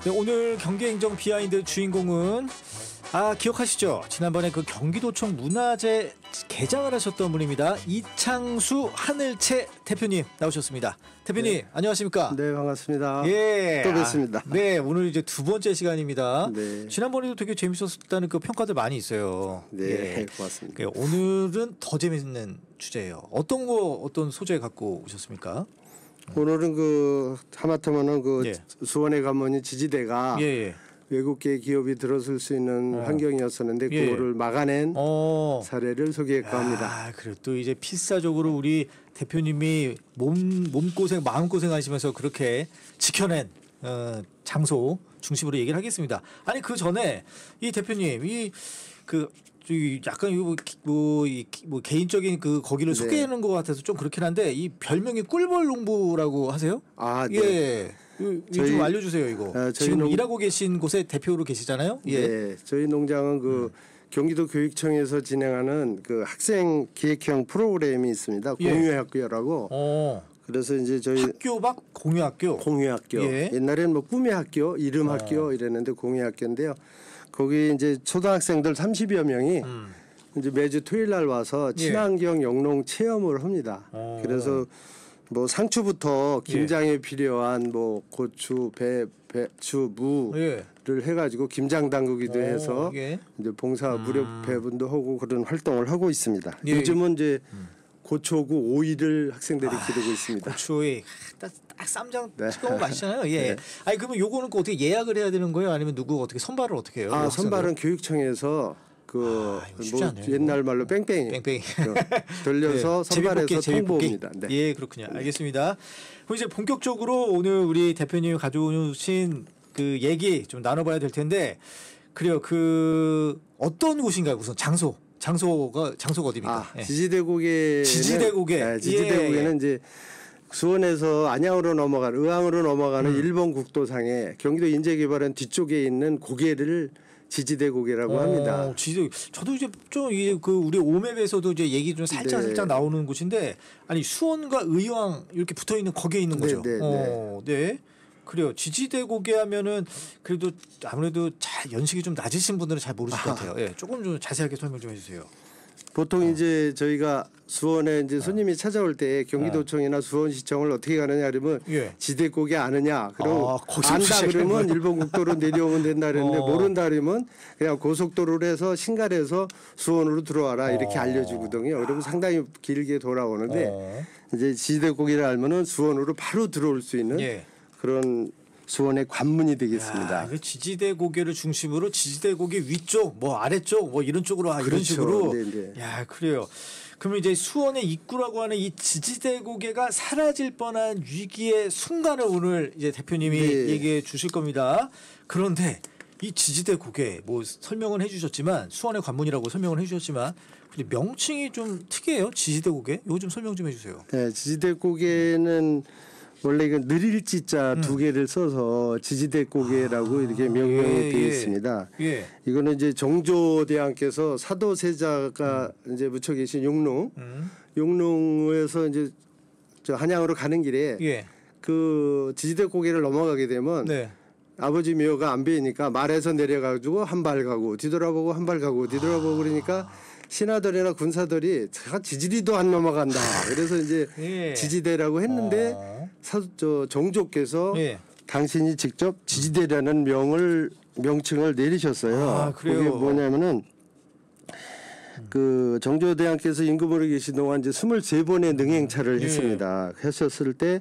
네, 오늘 경기행정 비하인드 주인공은 기억하시죠? 지난번에 그 경기도청 문화재 개장을 하셨던 분입니다. 이창수 하늘채 대표님 나오셨습니다. 대표님 네. 안녕하십니까? 네, 반갑습니다. 예, 또 뵙습니다. 네, 오늘 이제 두 번째 시간입니다. 네. 지난번에도 되게 재밌었다는 그 평가들 많이 있어요. 네, 예. 고맙습니다. 오늘은 더 재밌는 주제예요. 어떤 소재 갖고 오셨습니까? 오늘은 하마터면은 예. 수원에 가면 지지대가 예. 외국계 기업이 들어설 수 있는 환경이었었는데 예. 그거를 막아낸 사례를 소개할까 합니다. 그리고 또 이제 필사적으로 우리 대표님이 몸고생 마음고생 하시면서 그렇게 지켜낸 장소 중심으로 얘기를 하겠습니다. 아니 그 전에 이 대표님 약간 개인적인 거기를 네. 소개하는 것 같아서 좀 그렇긴 한데 이 별명이 꿀벌농부라고 하세요? 네. 예. 좀 알려주세요 이거. 지금 일하고 계신 곳에 대표로 계시잖아요. 예. 네, 저희 농장은 경기도 교육청에서 진행하는 학생 기획형 프로그램이 있습니다. 예. 공유학교라고. 그래서 이제 저희 학교 밖 공유학교. 예. 옛날에는 꿈의 학교, 이름 학교 이랬는데 공유학교인데요. 거기 이제 초등학생들 30여 명이 이제 매주 토요일 날 와서 친환경 영농 체험을 합니다. 그래서 상추부터 김장에 필요한 고추, 배추, 무를 해가지고 김장 담그기도 해서 이제 봉사 무료 배분도 하고 그런 활동을 하고 있습니다. 요즘은 이제 고초구 오이를 학생들이 기르고 있습니다. 고추오이 딱 쌈장 찍어 맛있잖아요. 예. 네. 아니 그러면 요거는 어떻게 예약을 해야 되는 거예요? 아니면 누구 어떻게 선발을 어떻게 해요? 선발은 교육청에서 옛날 말로 뺑뺑이 돌려서 선발해서 통보입니다. 네. 예, 그렇군요. 알겠습니다. 그럼 이제 본격적으로 오늘 우리 대표님이 가져오신 그 얘기 좀 나눠봐야 될 텐데 그래요. 어떤 곳인가요? 우선 장소가 어디입니까? 지지대고개. 지지대고개는 이제 수원에서 안양으로 의왕으로 넘어가는 일본 국도상에 경기도 인재개발원 뒤쪽에 있는 고개를 지지대고개라고 합니다. 저도 이제 좀 우리 오맵에서도 이제 얘기 좀 살짝 나오는 곳인데 아니 수원과 의왕 이렇게 붙어 있는 거기에 있는 거죠. 네. 그래요. 지지대고개 하면은 그래도 아무래도 연식이 좀 낮으신 분들은 잘 모르실 것 같아요. 예, 조금 좀 자세하게 설명 좀 해주세요. 보통 이제 저희가 수원에 이제 손님이 찾아올 때 경기도청이나 수원시청을 어떻게 가느냐 그러면 지대고개 아느냐 그럼 안다 그러면 일본 국도로 내려오면 된다 그랬는데 모른다 그러면 그냥 고속도로를 해서 신갈에서 수원으로 들어와라 이렇게 알려주거든요. 그러면 상당히 길게 돌아오는데 이제 지대고개를 알면은 수원으로 바로 들어올 수 있는 그런 수원의 관문이 되겠습니다. 지지대 고개를 중심으로 지지대 고개 위쪽, 아래쪽, 이런 쪽으로 이런 식으로. 네네. 야, 그래요. 그러면 이제 수원의 입구라고 하는 이 지지대 고개가 사라질 뻔한 위기의 순간을 오늘 이제 대표님이 얘기해 주실 겁니다. 그런데 이 지지대 고개 설명은 해주셨지만 수원의 관문이라고 설명을 해주셨지만 근데 명칭이 좀 특이해요. 지지대 고개. 이거 좀 설명 좀 해주세요. 네, 지지대 고개는 원래 이건 느릴지자 두 개를 써서 지지대고개라고 이렇게 명명이 되어 있습니다. 이거는 이제 정조대왕께서 사도세자가 이제 묻혀 계신 용릉에서 이제 한양으로 가는 길에 그 지지대고개를 넘어가게 되면 아버지 묘가 안 보이니까 말에서 내려가지고 한 발 가고 뒤돌아보고 한 발 가고 뒤돌아보고 그러니까 신하들이나 군사들이 지지리도 안 넘어간다. 그래서 이제 지지대라고 했는데 정조께서 당신이 직접 지지대라는 명칭을 내리셨어요. 그게 뭐냐면은 정조대왕께서 임금으로 계신 동안 이제 23번의 능행차를 했습니다. 하셨을 때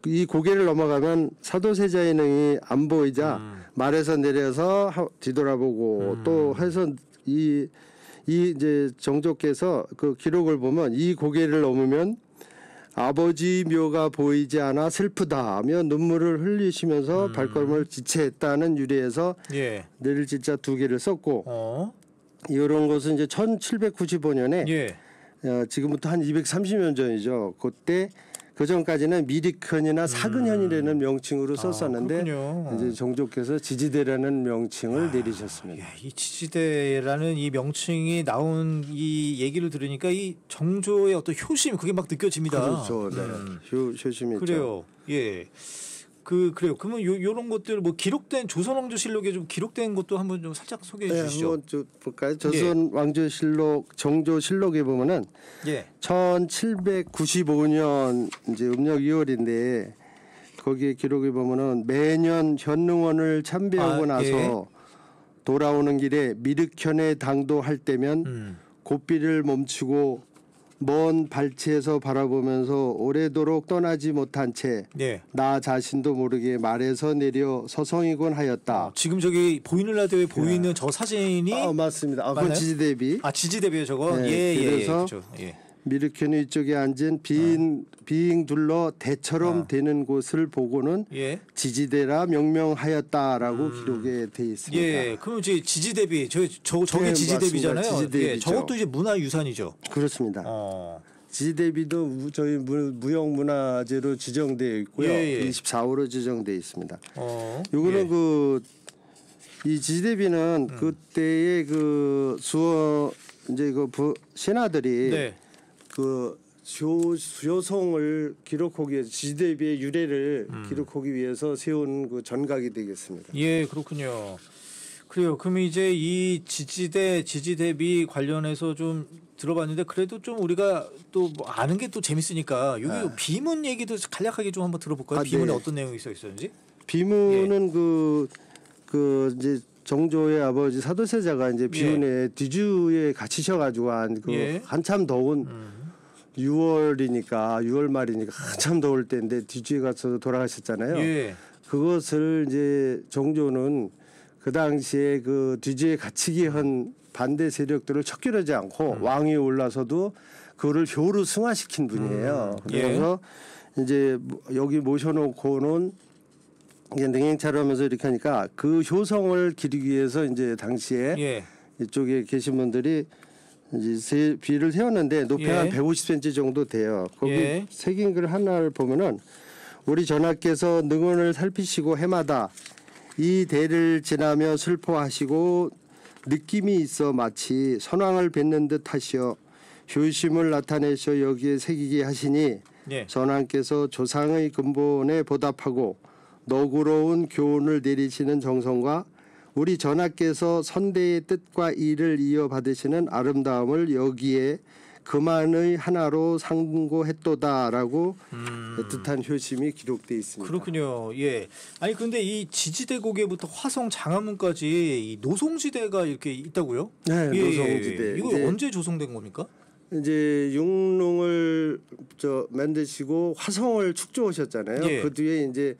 이 고개를 넘어가면 사도세자의 능이 안 보이자 말에서 내려서 뒤돌아보고 또 해서 이제 정조께서 그 기록을 보면 이 고개를 넘으면 아버지 묘가 보이지 않아 슬프다며 눈물을 흘리시면서 발걸음을 지체했다는 유래에서 내릴 지자 두 개를 썼고 이런 것은 이제 1795년에 지금부터 한 230년 전이죠. 그때 그 전까지는 미리큰이나 사근현이라는 명칭으로 썼었는데 이제 정조께서 지지대라는 명칭을 내리셨습니다. 이 지지대라는 이 명칭이 나온 이 얘기를 들으니까 이 정조의 어떤 효심 그게 막 느껴집니다. 그렇죠. 효심이 그래요. 예. 그래요. 그러면 요런 것들 뭐 기록된 조선 왕조실록에 좀 기록된 것도 한번 좀 살짝 소개해 주시죠. 한번 좀 볼까요? 조선 왕조실록 정조실록에 보면은 1795년 이제 음력 2월인데 거기에 기록에 보면은 매년 현능원을 참배하고 나서 돌아오는 길에 미륵현에 당도할 때면 고삐를 멈추고 먼 발치에서 바라보면서 오래도록 떠나지 못한 채 나 자신도 모르게 말에서 내려 서성이곤 하였다. 지금 저기 보이는 라디오에 보이는 저 사진이 맞습니다. 그건 지지대비. 지지대비요 저거. 그래서 그렇죠. 미륵현 위쪽에 앉은 비잉 둘러 대처럼 되는 곳을 보고는 지지대라 명명하였다라고 기록에 돼 있습니다. 그럼 이제 지지대비 저게 지지대비잖아요. 저것도 이제 문화유산이죠. 그렇습니다. 지지대비도 저희 무형문화재로 지정되어 있고요. 24호로 지정되어 있습니다. 요거는 이 지지대비는 그때의 그 수어 이제 신하들이 그 조성을 기록하기 위해서 지지대비의 유래를 기록하기 위해서 세운 그 전각이 되겠습니다. 그렇군요. 그래요. 그러면 이제 이 지지대비 관련해서 좀 들어봤는데 그래도 좀 우리가 또 뭐 아는 게 또 재밌으니까 여기 비문 얘기도 간략하게 좀 한번 들어볼까요? 비문에 어떤 내용이 있었는지? 비문은 그 이제 정조의 아버지 사도세자가 이제 비운에 뒤주에 갇히셔가지고 한참 더운 6월 말이니까 한참 더울 때인데 뒤주에 갇혀서 돌아가셨잖아요. 그것을 이제 정조는 그 당시에 그 뒤주에 갇히게 한 반대 세력들을 척결하지 않고 왕위에 올라서도 그거를 효로 승화시킨 분이에요. 그래서 이제 여기 모셔놓고는 능행차를 하면서 이렇게 하니까 그 효성을 기리기 위해서 이제 당시에 이쪽에 계신 분들이 이제 비를 세웠는데 높이가 한 150cm 정도 돼요. 거기 새긴 글 하나를 보면은 우리 전하께서 능원을 살피시고 해마다 이 대를 지나며 슬퍼하시고 느낌이 있어 마치 선왕을 뵙는 듯 하시어 효심을 나타내셔 여기에 새기게 하시니 전하께서 조상의 근본에 보답하고 너그러운 교훈을 내리시는 정성과 우리 전하께서 선대의 뜻과 일을 이어받으시는 아름다움을 여기에 그만의 하나로 상고했도다라고 뜻한 효심이 기록되어 있습니다. 그렇군요. 아니 근데 이 지지대고개부터 화성 장안문까지 이 노송지대가 이렇게 있다고요? 네, 노송지대. 이거 언제 조성된 겁니까? 이제 융릉을 만드시고 화성을 축조하셨잖아요. 그 뒤에 이제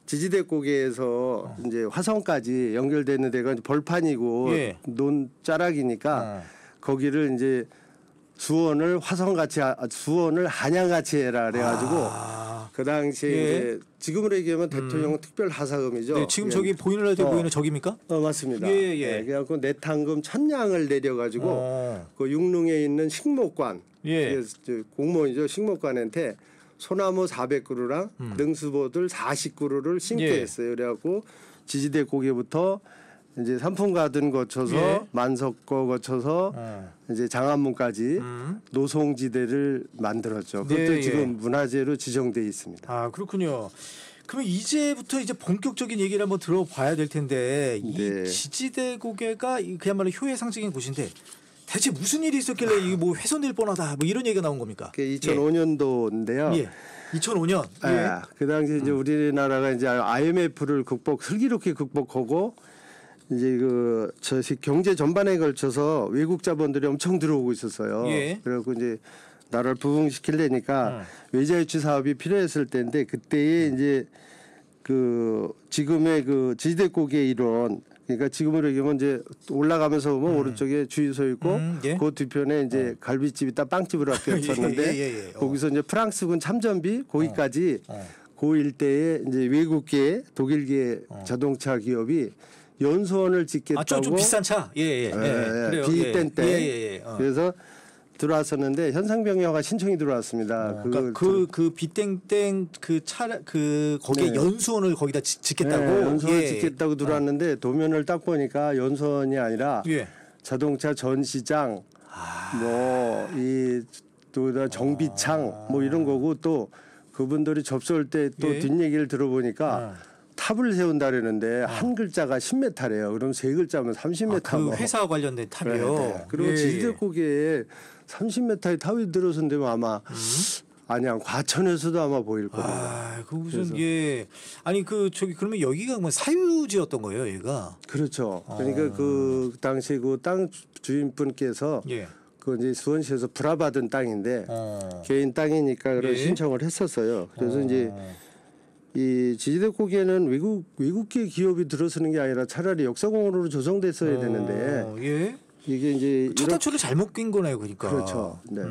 지지대 고개에서 이제 화성까지 연결되는 데가 벌판이고 논자락이니까 거기를 이제 수원을 화성같이 수원을 한양같이 해라 그래가지고 그 당시에 이제 지금으로 얘기하면 대통령 특별 하사금이죠. 지금 저기 보이는 라디오 보이는 저깁니까? 맞습니다. 그래갖고 내탕금 1000냥을 내려가지고 그 융릉에 있는 식목관 공무원이죠. 식목관한테 소나무 400그루랑 능수보들 40그루를 심게 했어요. 그래갖고 지지대 고개부터 이제 삼풍가든 거쳐서 만석거 거쳐서 이제 장안문까지 노송지대를 만들었죠. 그것도 지금 문화재로 지정돼 있습니다. 그렇군요. 그럼 이제부터 이제 본격적인 얘기를 한번 들어봐야 될 텐데 이 지지대 고개가 그야말로 효의 상징인 곳인데 대체 무슨 일이 있었길래 이게 뭐 훼손될 뻔하다 뭐 이런 얘기가 나온 겁니까? 2005년도인데요. 2005년. 그 당시 이제 우리나라가 이제 IMF를 슬기롭게 극복하고 이제 경제 전반에 걸쳐서 외국 자본들이 엄청 들어오고 있었어요. 그래갖고 이제 나라를 부흥시키려니까 외자 유치 사업이 필요했을 때인데 그때에 이제 지금의 지지대 고개 이론 그러니까 지금으로 얘기하면 이제 올라가면서 보면 오른쪽에 주유소 있고 그 뒤편에 이제 갈비집이 딱 빵집으로 바뀌었었는데 거기서 이제 프랑스군 참전비 거기까지 그 일대에 이제 외국계 독일계 자동차 기업이 연수원을 짓겠다고 좀 비싼 차 비땐 때 그래서 들어왔었는데 현상병여가 신청이 들어왔습니다. 그 비땡땡 거기에 연수원을 거기다 짓겠다고 연수원을 짓겠다고 들어왔는데 도면을 딱 보니까 연수원이 아니라 자동차 전시장 또 정비창 뭐 이런 거고 또 그분들이 접수할 때 또 예. 뒷얘기를 들어보니까 탑을 세운다라는데 한 글자가 10m래요. 그럼 세 글자면 30m. 그 회사 관련된 탑이요. 네. 그리고 예. 지지대고개에 30m의 탑이 들어선다면 아마 아니야 과천에서도 아마 보일 겁니다. 아, 그 무슨 예. 아니 그 저기 그러면 여기가 뭐 사유지였던 거예요, 얘가? 그렇죠. 그러니까 그 당시 그 땅 주인분께서 예. 그 이제 수원시에서 불화받은 땅인데 개인 땅이니까 그런 예. 신청을 했었어요. 그래서 이제 이 지지대고개는 외국계 기업이 들어서는 게 아니라 차라리 역사공원으로 조성됐어야 되는데 예. 이게 이제 첫 단추를 잘못 낀 거네요, 그러니까. 그렇죠. 네.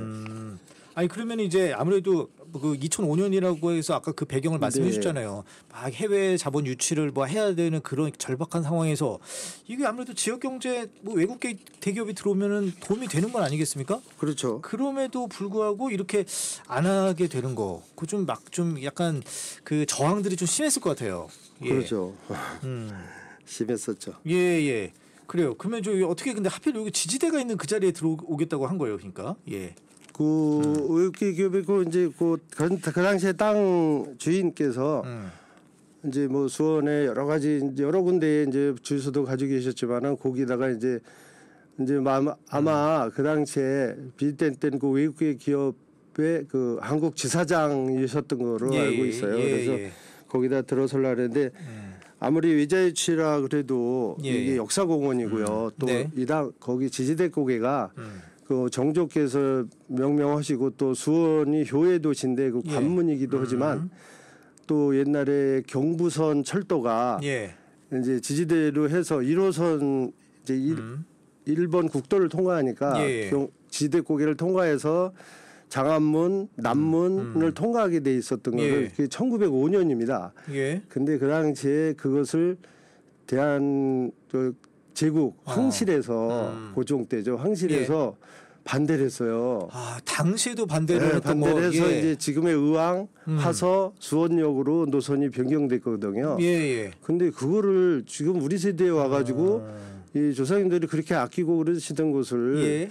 아니 그러면 이제 아무래도 그 2005년이라고 해서 아까 그 배경을 말씀해 네. 주셨잖아요. 막 해외 자본 유치를 뭐 해야 되는 그런 절박한 상황에서 이게 아무래도 지역 경제 뭐 외국계 대기업이 들어오면은 도움이 되는 건 아니겠습니까? 그렇죠. 그럼에도 불구하고 이렇게 안 하게 되는 거, 그 좀 막 좀 약간 그 저항들이 좀 심했을 것 같아요. 예. 그렇죠. 심했었죠. 예, 예. 그래요. 그러면 저 어떻게 근데 하필 여기 지지대가 있는 그 자리에 들어오겠다고 한 거예요, 그러니까. 예. 그 외국계 기업이고 이제 그 당시에 땅 주인께서 이제 뭐 수원에 여러 가지 이제 여러 군데에 이제 주소도 가지고 계셨지만은 거기다가 이제 아마 그 당시에 비슷한 때는 그 외국계 기업의 그 한국 지사장이셨던 거로 예, 알고 있어요. 예, 그래서 예. 거기다 들어서려 하는데 아무리 위자유치라 그래도 예, 이게 예. 역사공원이고요. 또 네. 이당 거기 지지대 고개가 그 정조께서 명명하시고 또 수원이 효의 도시인데 그 예. 관문이기도 하지만 또 옛날에 경부선 철도가 예. 이제 지지대로 해서 1호선 이제 1번 국도를 통과하니까 예. 지지대 고개를 통과해서 장안문, 남문을 통과하게 돼 있었던 예. 거를 그게 1905년입니다. 예. 근데 그 당시에 그것을 대한 제국 황실에서 고종 때죠. 황실에서 반대를 했어요. 아, 당시에도 반대를 네, 했던 반대를 거. 해서 예. 이제 지금의 의왕, 화서, 수원역으로 노선이 변경됐거든요. 예, 예. 근데 그거를 지금 우리 세대에 와가지고 이 조상님들이 그렇게 아끼고 그러시던 곳을 예.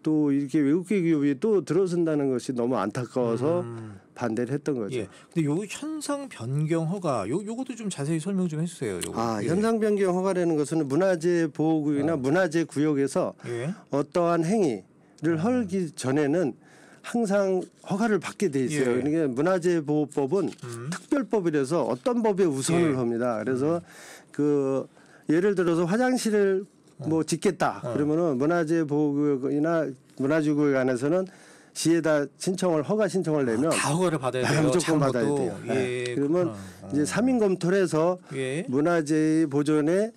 또 이렇게 외국계 기업이 또 들어선다는 것이 너무 안타까워서 반대를 했던 거죠. 예. 근데 요 현상 변경 허가 요것도 좀 자세히 설명 좀 해주세요. 요거. 아, 예. 현상 변경 허가라는 것은 문화재 보호구역이나 문화재 구역에서 예. 어떠한 행위를 하기 전에는 항상 허가를 받게 돼 있어요. 예. 그러니까 문화재 보호법은 특별법이라서 어떤 법에 우선을 예. 합니다. 그래서 그 예를 들어서 화장실을 뭐 짓겠다 그러면은 문화재 보호구역이나 문화재구역 안에서는 시에다 허가 신청을 내면 다 허가를 받아야 돼요. 무조건 작은 받아야 것도. 돼요. 예. 그러면 이제 3인 검토를 해서 예. 문화재 보존에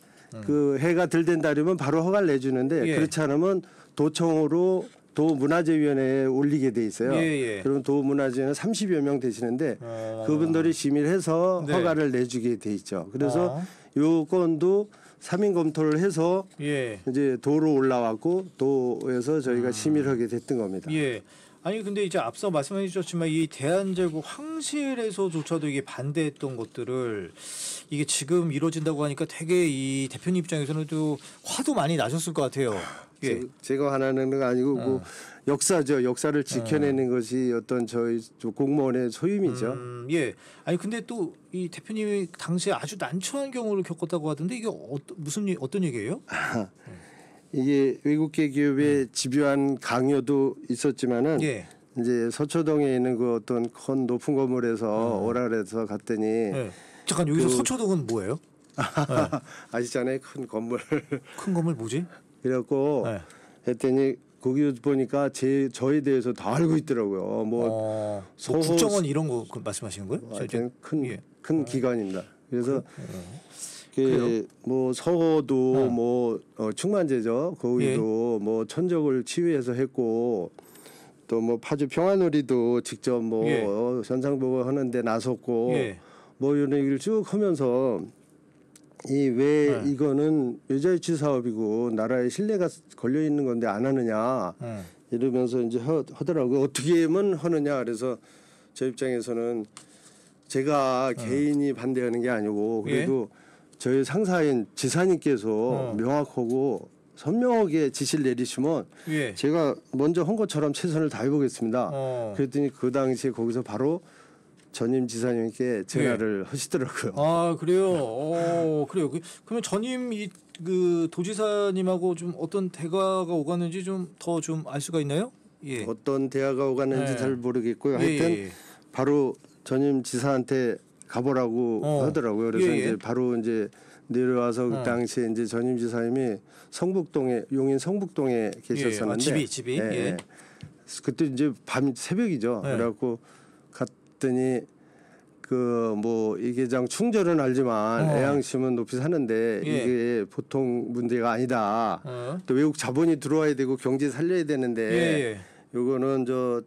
그 해가 덜 된다 그러면 바로 허가를 내주는데 예. 그렇지 않으면 도청으로 도문화재위원회에 올리게 돼 있어요. 예, 예. 그럼 도문화재는 30여 명 되시는데 그분들이 심의를 해서 네. 허가를 내주게 돼 있죠. 그래서 어. 요 건도 3인 검토를 해서 예. 이제 도로 올라왔고 도에서 저희가 심의를 하게 됐던 겁니다. 예. 아니 근데 이제 앞서 말씀해 주셨지만 이 대한제국 황실에서조차도 이게 반대했던 것들을 이게 지금 이루어진다고 하니까 되게 이 대표님 입장에서는 또 화도 많이 나셨을 것 같아요. 예. 제가 하나는 거 아니고 뭐 역사죠. 역사를 지켜내는 것이 어떤 저희 공무원의 소임이죠. 예. 아니 근데 또 이 대표님이 당시에 아주 난처한 경우를 겪었다고 하던데 이게 어떤 얘기예요? 이게 외국계 기업의 집요한 강요도 있었지만은 예. 이제 서초동에 있는 그 어떤 큰 높은 건물에서 오라 그래서 갔더니 예. 잠깐 여기서 서초동은 뭐예요? 아시잖아요. 큰 건물. 큰 건물 뭐지? 그래갖고 네. 했더니 거기 보니까 저에 대해서 다 알고 있더라고요. 뭐 국정원 이런 거 말씀하시는 거예요? 하여튼 예. 큰 기관입니다. 그래서 그래요? 뭐 서호도 뭐 충만제죠. 거기도 뭐 천적을 치유해서 했고 또 뭐 파주 평화놀이도 직접 뭐 예. 전상복을 하는데 나섰고 예. 뭐 이런 얘기를 쭉 하면서 이 왜 이거는 외자유치 사업이고 나라의 신뢰가 걸려 있는 건데 안 하느냐 이러면서 이제 하더라고요. 어떻게 하면 하느냐. 그래서 저 입장에서는 제가 개인이 반대하는 게 아니고 그래도 저희 상사인 지사님께서 명확하고 선명하게 지시를 내리시면 예. 제가 먼저 한 것처럼 최선을 다해보겠습니다. 그랬더니 그 당시에 거기서 바로 전임 지사님께 전화를 하시더라고요. 아 그래요. 그래요. 그러면 전임 그 도지사님하고 좀 어떤 대화가 오갔는지 좀 더 좀 알 수가 있나요? 예. 어떤 대화가 오갔는지 잘 모르겠고요. 하여튼 바로 전임 지사한테 가보라고 하더라고요. 그래서 이제 바로 이제 내려와서 그 당시에 이제 전임 지사님이 성북동에 용인 성북동에 계셨었는데 집이. 예. 그때 이제 밤 새벽이죠. 그래갖고 갔더니 그 뭐 이게장 충절은 알지만 애양심은 높이 사는데 이게 보통 문제가 아니다. 또 외국 자본이 들어와야 되고 경제 살려야 되는데 요거는 저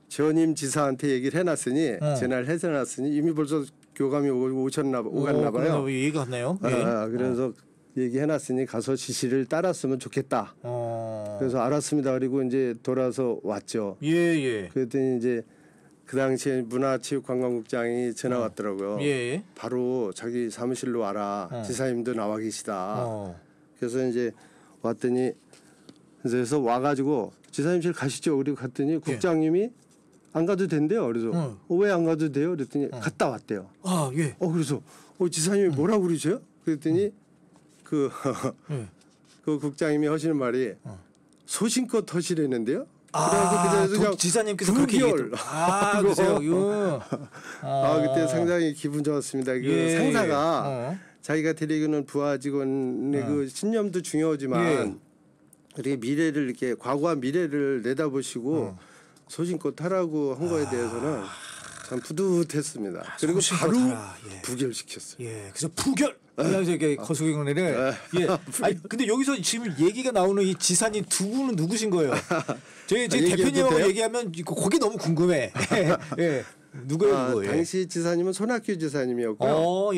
전임 지사한테 얘기를 해놨으니 전화를 해놨으니 이미 벌써 교감이 오갔나 봐요. 얘기가 갔나요? 그래서 얘기해놨으니 가서 지시를 따랐으면 좋겠다. 그래서 알았습니다. 그리고 이제 돌아서 왔죠. 그랬더니 이제 그 당시에 문화체육관광국장이 전화 왔더라고요. 바로 자기 사무실로 와라. 지사님도 나와 계시다. 그래서 이제 왔더니 그래서 와가지고 지사님실 가시죠. 그리고 갔더니 국장님이 안 가도 된대요. 그래서 왜 안 가도 돼요? 그랬더니 갔다 왔대요. 그래서 지사님이 뭐라고 그러세요? 그랬더니 그 국장님이 하시는 말이 소신껏 하시려는데요. 그래서 지사님께서 그렇게 얘기했죠. 그러세요. 그때 상당히 기분 좋았습니다. 그 상사가 자기가 데리고는 부하 직원의 그 신념도 중요하지만 이렇게 미래를 이렇게 과거와 미래를 내다보시고 소신껏 하라고 한 거에 대해서는 참 뿌듯했습니다. 그리고 바로 부결시켰어요. 그래서 부결. 그래서 이렇게 거수경례를. 아니 근데 여기서 지금 얘기가 나오는 이 지사님 두 분은 누구신 거예요? 저희 대표님하고 얘기하면 그게 너무 궁금해. 누구예요? 당시 지사님은 손학규 지사님이었고요.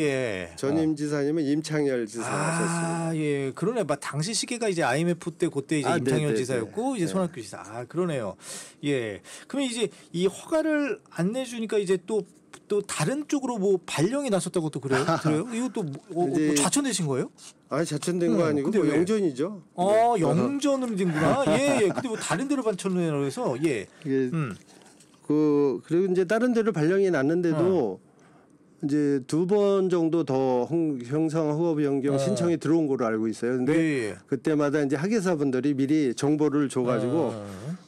전임 지사님은 임창열 지사였습니다. 그러네. 당시 시기가 이제 IMF 때 그때 이제 임창열 지사였고 이제 손학규 지사. 그러네요. 그러면 이제 이 허가를 안 내주니까 이제 또 다른 쪽으로 뭐 발령이 났었다고 또 그래요? 이것도 뭐 좌천되신 거예요? 좌천된 거 아니고 뭐 영전이죠. 영전으로 된구나. 근데 뭐 다른 데로 반천을 해서 그리고 이제 다른 데로 발령이 났는데도 이제 2번 정도 더 형성 허가 변경 신청이 들어온 걸로 알고 있어요. 근데 그때마다 이제 학예사분들이 미리 정보를 줘가지고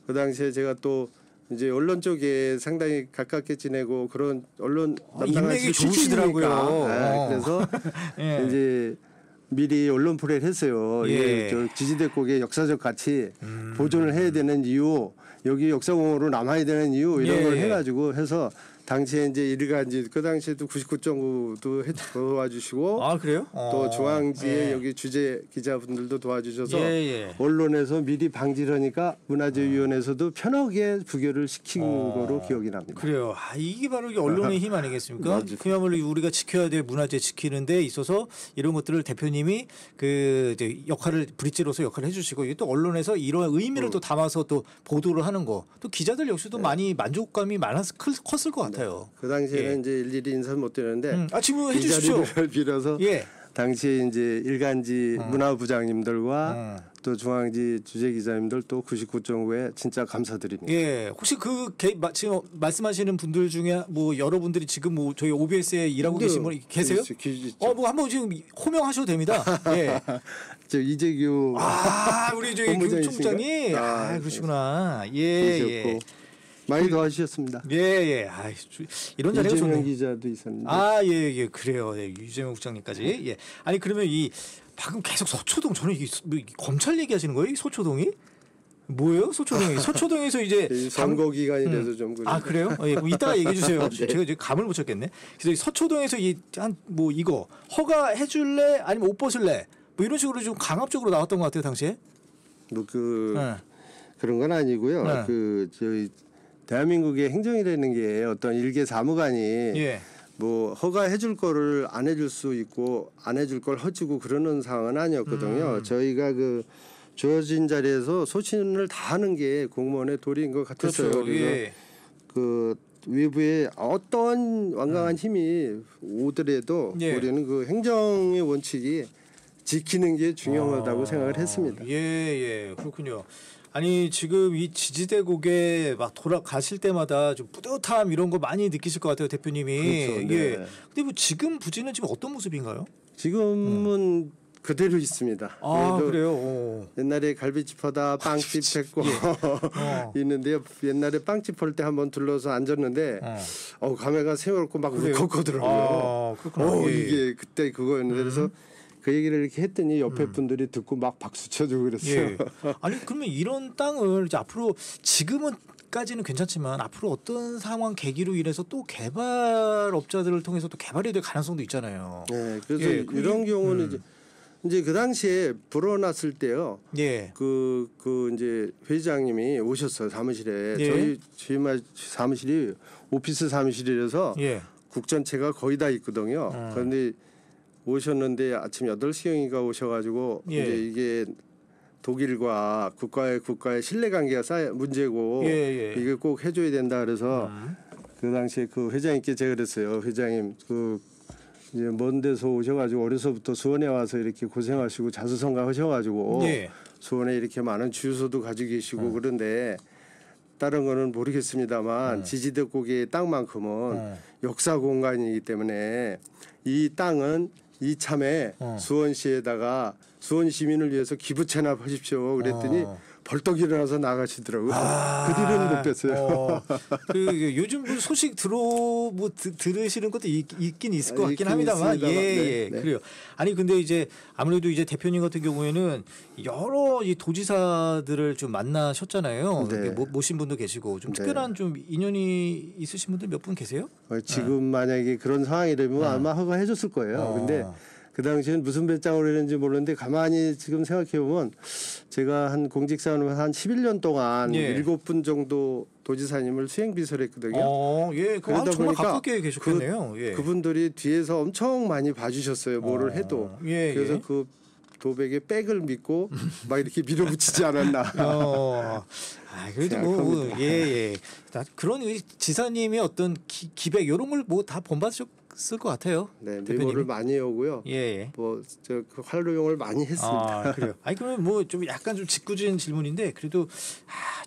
그 당시에 제가 또 이제 언론 쪽에 상당히 가깝게 지내고 그런 언론 인맥이 좋으시더라고요. 그래서 이제 미리 언론 플레이를 했어요. 저 지지대국의 역사적 가치 보존을 해야 되는 이유, 여기 역사공으로 남아야 되는 이유 이런 걸 해가지고 해서 당시에 이제 일간지 그 당시에도 99.9도 도와주시고 그래요? 또 중앙지에 여기 주재 기자분들도 도와주셔서 언론에서 미리 방지를 하니까 문화재위원회에서도 편하게 부결을 시킨 거로 기억이 납니다. 그래요. 이게 바로 언론의 힘 아니겠습니까? 그야말로 우리가 지켜야 될 문화재 지키는 데 있어서 이런 것들을 대표님이 그 이제 브릿지로서 역할을 해주시고 이게 또 언론에서 이런 의미를 또 담아서 또 보도를 하는 거, 또 기자들 역시도 많이 만족감이 컸을 것 같아요. 그 당시에는 이제 일일이 인사를 못 드렸는데 지금 해주십시오. 이 자리를 빌어서 당시에 이제 일간지 문화부장님들과 또 중앙지 주재기자님들 또 99.9에 진짜 감사드립니다. 혹시 지금 말씀하시는 분들 중에 뭐 여러분들이 지금 뭐 저희 OBS에 일하고 계신 분 계세요? 뭐 한번 지금 호명하셔도 됩니다. 저 이재규 우리 저기 교육총장이 그러시구나. 많이 도와주셨습니다. 이런 자리가 좋네요. 유재명 기자도 있었는데. 그래요. 유재명 국장님까지. 아니 그러면 방금 계속 서초동 저는 검찰 얘기하시는 거예요? 이 서초동이? 뭐예요? 소초동이. 소초동에서 이제 선거 기간이라서 좀 그래요? 그럼 이따가 얘기해 주세요. 제가 이제 감을 못 찾겠네. 그래서 서초동에서 뭐 이거 허가해 줄래? 아니면 옷 벗을래? 뭐 이런 식으로 좀 강압적으로 나왔던 것 같아요, 당시에. 그런 건 아니고요. 저희 대한민국의 행정이라는 게 어떤 일개 사무관이 뭐 허가해 줄 거를 안 해줄 수 있고 안 해줄 걸 허지고 그러는 상황은 아니었거든요. 저희가 주어진 자리에서 소신을 다하는 게 공무원의 도리인 것 같았어요. 그래서 그 외부에 어떤 완강한 힘이 오더라도 우리는 그 행정의 원칙이 지키는 게 중요하다고 생각을 했습니다. 그렇군요. 아니 지금 이 지지대 고개 막 돌아가실 때마다 좀 뿌듯함 이런 거 많이 느끼실 것 같아요, 대표님이. 그렇죠, 네. 예. 근데 뭐 지금 부지는 지금 어떤 모습인가요? 지금은 그대로 있습니다. 아 그래도 그래요. 오. 옛날에 갈비집하다 빵집 했고 있는데요. 옛날에 빵집 할 때 한번 둘러서 앉았는데 감회가 새롭고 막 울컥하더라고요. 아, 그렇구나. 예. 이게 그때 그거였는데 그래서 그 얘기를 이렇게 했더니 옆에 분들이 듣고 막 박수 쳐주고 그랬어요. 예. 아니 그러면 이런 땅을 이제 앞으로 지금은까지는 괜찮지만 앞으로 어떤 상황 계기로 인해서 또 개발업자들을 통해서 또 개발이 될 가능성도 있잖아요. 네, 그래서 예, 이런 경우는 이제 그 당시에 불어났을 때요. 예. 그 이제 회장님이 오셨어요 사무실에. 예. 저희 사무실이 오피스 사무실이라서 예. 국 전체가 거의 다 있거든요. 그런데 오셨는데 아침 8시경인가 오셔가지고 예. 이제 이게 독일과 국가의 신뢰관계가 문제고 예. 이게 꼭 해줘야 된다 그래서 그 당시에 그 회장님께 제가 그랬어요. 회장님 이제 먼 데서 오셔가지고 어려서부터 수원에 와서 이렇게 고생하시고 자수성가하셔가지고 예. 수원에 이렇게 많은 주유소도 가지고 계시고 그런데 다른 거는 모르겠습니다만 지지대 고개의 땅만큼은 역사 공간이기 때문에 이 땅은 이참에 수원시에다가 수원 시민을 위해서 기부 체납하십시오. 그랬더니 벌떡 일어나서 나가시더라고요. 그 뒤로는 못 뵀어요. 그 요즘 그 소식 들으시는 것도 있긴 있을 것 같긴 있긴 합니다만, 있습니다만, 예, 네. 그래요. 아니 근데 이제 아무래도 이제 대표님 같은 경우에는 여러 이 도지사들을 좀 만나셨잖아요. 네. 모신 분도 계시고 좀 네. 특별한 좀 인연이 있으신 분들 몇 분 계세요? 지금 만약에 그런 상황이 되면 아마 허가해줬을 거예요. 근데 그 당시에는 무슨 배짱으로 했는지 모르는데 가만히 지금 생각해 보면 제가 한 공직사원을 한 11년 동안 7분 정도 도지사님을 수행비서를 했거든요. 예, 그러다 정말 보니까 가깝게 계셨겠네요. 예. 그분들이 뒤에서 엄청 많이 봐주셨어요. 뭐를 해도. 그래서 그 도백에 백을 믿고 막 이렇게 밀어붙이지 않았나. 그래도 뭐 예. 그런 지사님의 어떤 기백 이런 걸 뭐 다 본받으셨을 것 같아요. 네, 대표님이. 메모를 많이 오고요. 예. 그 활용을 많이 했습니다. 그래요. 아니 그러면 뭐 좀 약간 좀 짓궂은 질문인데 그래도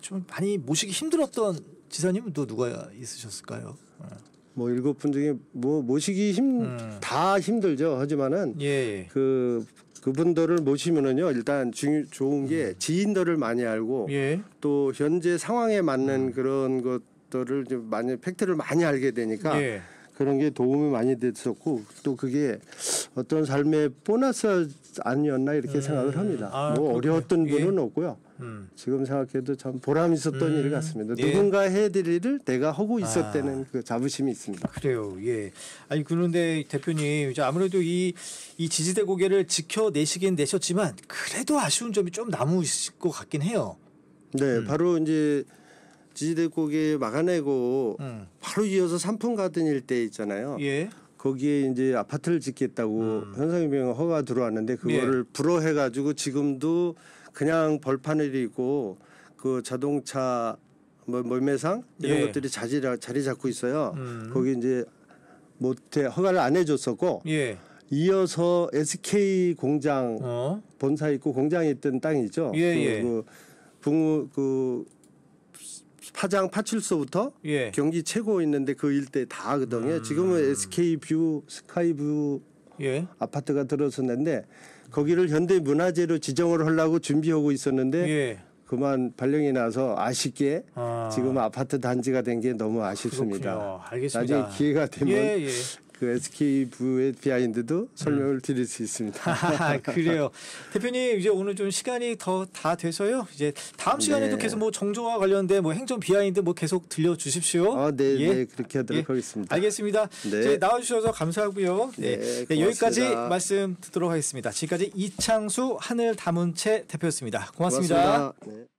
좀 많이 모시기 힘들었던 지사님은 또 누가 있으셨을까요? 뭐 7분 중에 뭐 모시기 다 힘들죠. 하지만은 그분들을 모시면은요 일단 좋은 게 지인들을 많이 알고 또 현재 상황에 맞는 그런 것들을 좀 많이 팩트를 많이 알게 되니까 그런 게 도움이 많이 됐었고 또 그게 어떤 삶의 보너스 아니었나 이렇게 생각을 합니다. 뭐 어려웠던 분은 없고요. 지금 생각해도 참 보람 있었던 일 같습니다. 누군가 해드릴 일을 내가 하고 있었다는 그 자부심이 있습니다. 그래요. 예. 아니 그런데 대표님 이제 아무래도 이 지지대 고개를 지켜내시긴 내셨지만 그래도 아쉬운 점이 좀 남으실 것 같긴 해요. 네, 바로 이제 지지대 고개 막아내고 바로 이어서 산풍 가든 일대 있잖아요. 거기에 이제 아파트를 짓겠다고 현상유명 허가 들어왔는데 그거를 불허해가지고 지금도 그냥 벌판을 있고 그 자동차 멀매상 이런 것들이 자리 잡고 있어요. 거기 이제 못해 허가를 안 해줬었고 이어서 SK 공장 본사 있고 공장이 있던 땅이죠. 그 파출소부터 경기 최고 있는데 그 일대 다 하거든요. 지금은 SK뷰 스카이뷰 아파트가 들어섰는데 거기를 현대문화재로 지정을 하려고 준비하고 있었는데 그만 발령이 나서 아쉽게 지금 아파트 단지가 된 게 너무 아쉽습니다. 그렇군요. 알겠습니다. 나중에 기회가 되면 그 SK부의 비하인드도 설명을 드릴 수 있습니다. 그래요. 대표님 이제 오늘 좀 시간이 다 돼서요. 이제 다음 시간에도 계속 뭐 정조와 관련된 뭐 행정 비하인드 뭐 계속 들려주십시오. 네, 그렇게 하도록 하겠습니다. 알겠습니다. 이제 나와주셔서 감사하고요. 여기까지 말씀 듣도록 하겠습니다. 지금까지 이창수 하늘다문체 대표였습니다. 고맙습니다. 고맙습니다.